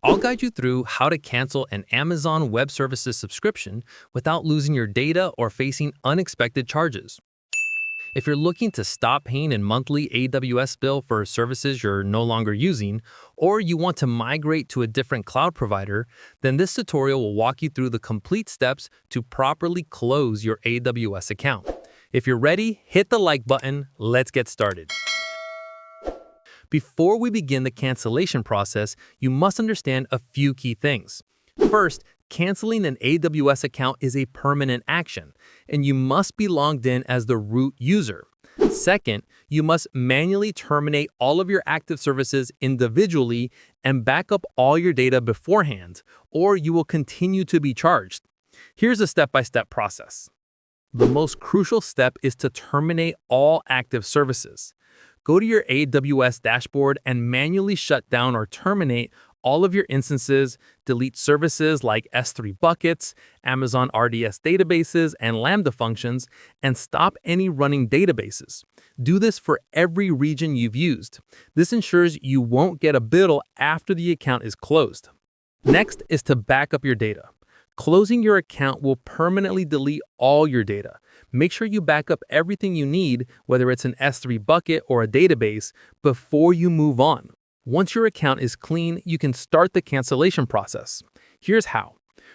I'll guide you through how to cancel an Amazon Web Services subscription without losing your data or facing unexpected charges. If you're looking to stop paying a monthly AWS bill for services you're no longer using, or you want to migrate to a different cloud provider, then this tutorial will walk you through the complete steps to properly close your AWS account. If you're ready, hit the like button. Let's get started. Before we begin the cancellation process, you must understand a few key things. First, canceling an AWS account is a permanent action, and you must be logged in as the root user. Second, you must manually terminate all of your active services individually and back up all your data beforehand, or you will continue to be charged. Here's a step-by-step process. The most crucial step is to terminate all active services. Go to your AWS dashboard and manually shut down or terminate all of your instances, delete services like S3 buckets, Amazon RDS databases, and Lambda functions, and stop any running databases. Do this for every region you've used. This ensures you won't get a bill after the account is closed. Next is to back up your data. Closing your account will permanently delete all your data. Make sure you back up everything you need, whether it's an S3 bucket or a database, before you move on. Once your account is clean, you can start the cancellation process. Here's how.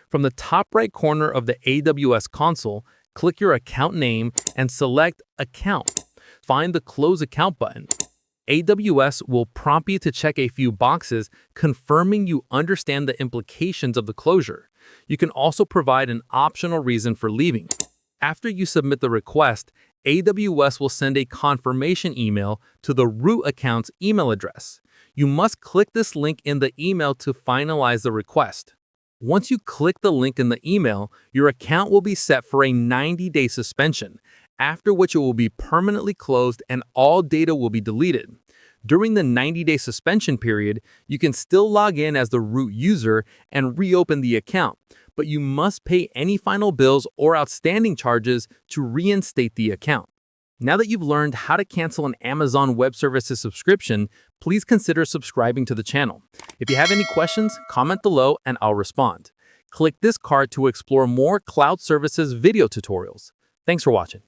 From the top right corner of the AWS console, click your account name and select Account. Find the Close Account button. AWS will prompt you to check a few boxes confirming you understand the implications of the closure. You can also provide an optional reason for leaving. After you submit the request, AWS will send a confirmation email to the root account's email address. You must click this link in the email to finalize the request. Once you click the link in the email, your account will be set for a 90-day suspension, after which it will be permanently closed and all data will be deleted. During the 90-day suspension period, you can still log in as the root user and reopen the account, but you must pay any final bills or outstanding charges to reinstate the account. Now that you've learned how to cancel an Amazon Web Services subscription, please consider subscribing to the channel. If you have any questions, comment below and I'll respond. Click this card to explore more cloud services video tutorials. Thanks for watching.